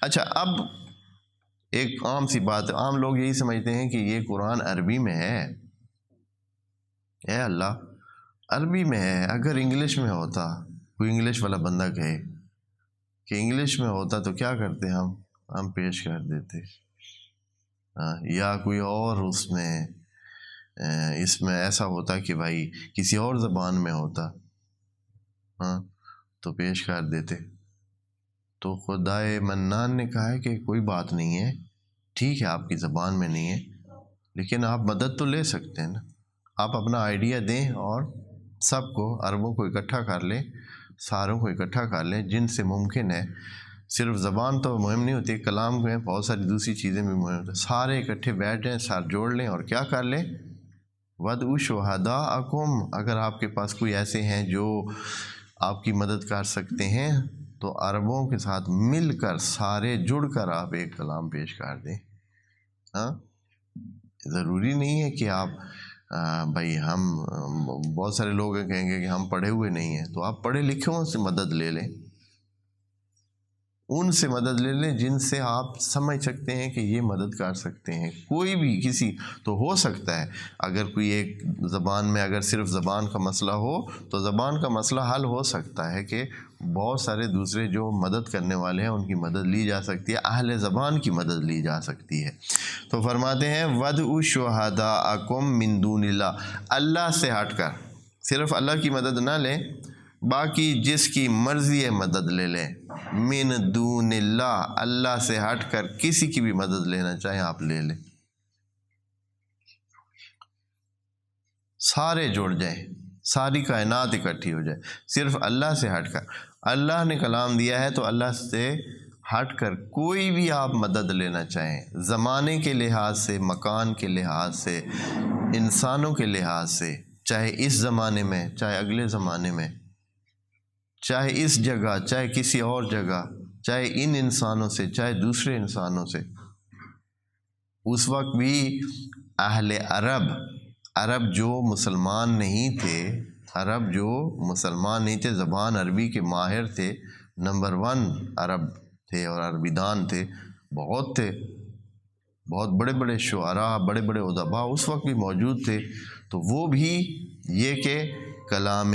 اچھا، اب ایک عام سی بات، عام لوگ یہی سمجھتے ہیں کہ یہ قرآن عربی میں ہے. اے اللہ، عربی میں ہے، اگر انگلش میں ہوتا، کوئی انگلش والا بندہ کہے کہ انگلش میں ہوتا تو کیا کرتے ہم پیش کر دیتے. یا کوئی اور اس میں ایسا ہوتا کہ بھائی کسی اور زبان میں ہوتا تو پیش کر دیتے. تو خدائے منان نے کہا ہے کہ کوئی بات نہیں ہے، ٹھیک ہے آپ کی زبان میں نہیں ہے، لیکن آپ مدد تو لے سکتے ہیں نا. آپ اپنا آئیڈیا دیں اور سب کو، عربوں کو اکٹھا کر لیں، ساروں کو اکٹھا کر لیں جن سے ممکن ہے. صرف زبان تو مہم نہیں ہوتی، کلام میں بہت ساری دوسری چیزیں بھی مہم ہوتی ہیں. سارے اکٹھے بیٹھ جائیں، ساتھ جوڑ لیں اور کیا کر لیں، وَدْعُوا شُهَدَاءَكُمْ، اگر آپ کے پاس کوئی ایسے ہیں جو آپ کی مدد کر سکتے ہیں تو عربوں کے ساتھ مل کر سارے جڑ کر آپ ایک کلام پیش کر دیں. ضروری نہیں ہے کہ آپ بھائی ہم بہت سارے لوگ کہیں گے کہ ہم پڑھے ہوئے نہیں ہیں، تو آپ پڑھے لکھوں سے مدد لے لیں، ان سے مدد لے لیں جن سے آپ سمجھ سکتے ہیں کہ یہ مدد کر سکتے ہیں. کوئی بھی کسی تو ہو سکتا ہے، اگر کوئی ایک زبان میں اگر صرف زبان کا مسئلہ ہو تو زبان کا مسئلہ حل ہو سکتا ہے کہ بہت سارے دوسرے جو مدد کرنے والے ہیں ان کی مدد لی جا سکتی ہے، اہل زبان کی مدد لی جا سکتی ہے. تو فرماتے ہیں وَدْعُوا شُهَدَاءَكُمْ مِن دُونِ اللَّهِ، اللہ سے ہٹ کر، صرف اللہ کی مدد نہ لیں، باقی جس کی مرضی ہے مدد لے لیں. من دون اللہ، اللہ سے ہٹ کر کسی کی بھی مدد لینا چاہیں آپ لے لیں. سارے جڑ جائیں، ساری کائنات اکٹھی ہو جائے، صرف اللہ سے ہٹ کر. اللہ نے کلام دیا ہے تو اللہ سے ہٹ کر کوئی بھی آپ مدد لینا چاہیں، زمانے کے لحاظ سے، مکان کے لحاظ سے، انسانوں کے لحاظ سے، چاہے اس زمانے میں چاہے اگلے زمانے میں، چاہے اس جگہ چاہے کسی اور جگہ، چاہے ان انسانوں سے چاہے دوسرے انسانوں سے. اس وقت بھی اہل عرب جو مسلمان نہیں تھے، زبان عربی کے ماہر تھے، نمبر 1 عرب تھے اور عربی دان تھے، بہت تھے، بہت بڑے بڑے شعراء، بڑے بڑے ادباء اس وقت بھی موجود تھے. تو وہ بھی یہ کہ کلام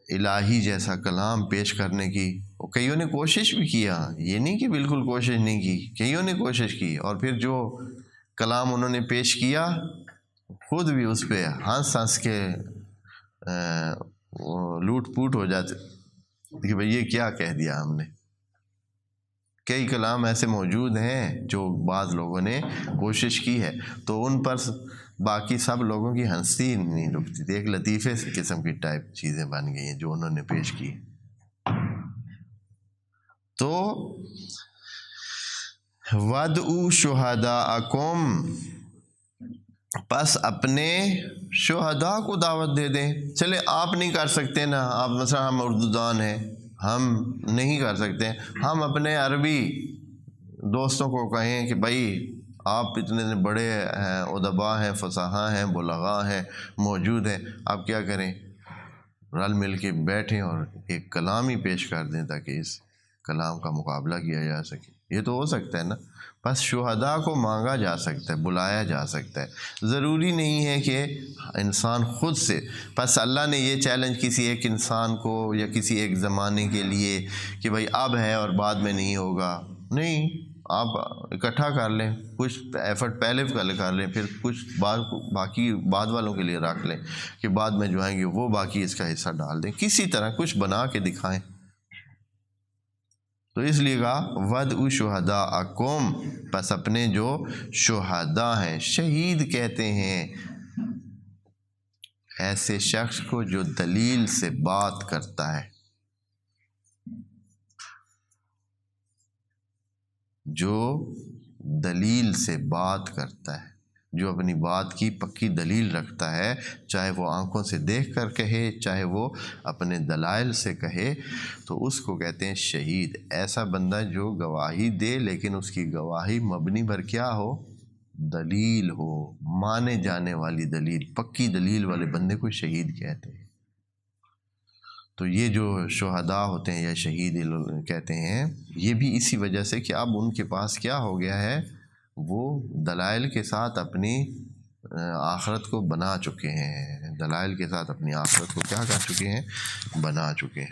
الہی جیسا کلام پیش کرنے کی کئیوں نے کوشش بھی کیا، یہ نہیں کہ بالکل کوشش نہیں کی، کئیوں نے کوشش کی، اور پھر جو کلام انہوں نے پیش کیا خود بھی اس پہ ہنس کے لوٹ پوٹ ہو جاتے کہ بھئی یہ کیا کہہ دیا ہم نے. کئی کلام ایسے موجود ہیں جو بعض لوگوں نے کوشش کی ہے تو ان پر باقی سب لوگوں کی ہنسی نہیں رکتی تھی، ایک لطیفے قسم کی ٹائپ چیزیں بن گئی ہیں جو انہوں نے پیش کی. تو وَدْعُوا شُهَدَاءَكُمْ، پس اپنے شہداء کو دعوت دے دیں. چلے آپ نہیں کر سکتے نا، آپ مثلا ہم اردو دان ہیں، ہم نہیں کر سکتے، ہم اپنے عربی دوستوں کو کہیں کہ بھائی آپ اتنے بڑے ہیں، ادباء ہیں، فصحاء ہیں، بلغاء ہیں، موجود ہیں، آپ کیا کریں، رل مل کے بیٹھیں اور ایک کلام ہی پیش کر دیں تاکہ اس کلام کا مقابلہ کیا جا سکے. یہ تو ہو سکتا ہے نا. بس شہداء کو مانگا جا سکتا ہے، بلایا جا سکتا ہے، ضروری نہیں ہے کہ انسان خود سے. بس اللہ نے یہ چیلنج کسی ایک انسان کو یا کسی ایک زمانے کے لیے کہ بھائی اب ہے اور بعد میں نہیں ہوگا، نہیں، آپ اکٹھا کر لیں، کچھ ایفرٹ پہلے کر لیں، پھر کچھ باقی بعد والوں کے لیے رکھ لیں کہ بعد میں جو آئیں گے وہ باقی اس کا حصہ ڈال دیں، کسی طرح کچھ بنا کے دکھائیں. تو اس لیے کہا وَدْعُوا شُهَدَاءَكُمْ، پس اپنے جو شہداء ہیں، شہید کہتے ہیں ایسے شخص کو جو دلیل سے بات کرتا ہے، جو دلیل سے بات کرتا ہے، جو اپنی بات کی پکی دلیل رکھتا ہے، چاہے وہ آنکھوں سے دیکھ کر کہے چاہے وہ اپنے دلائل سے کہے، تو اس کو کہتے ہیں شہید. ایسا بندہ جو گواہی دے لیکن اس کی گواہی مبنی بر کیا ہو، دلیل ہو، مانے جانے والی دلیل، پکی دلیل والے بندے کو شہید کہتے ہیں. تو یہ جو شہداء ہوتے ہیں یا شہید کہتے ہیں، یہ بھی اسی وجہ سے کہ اب ان کے پاس کیا ہو گیا ہے، وہ دلائل کے ساتھ اپنی آخرت کو بنا چکے ہیں، دلائل کے ساتھ اپنی آخرت کو کیا کر چکے ہیں، بنا چکے ہیں۔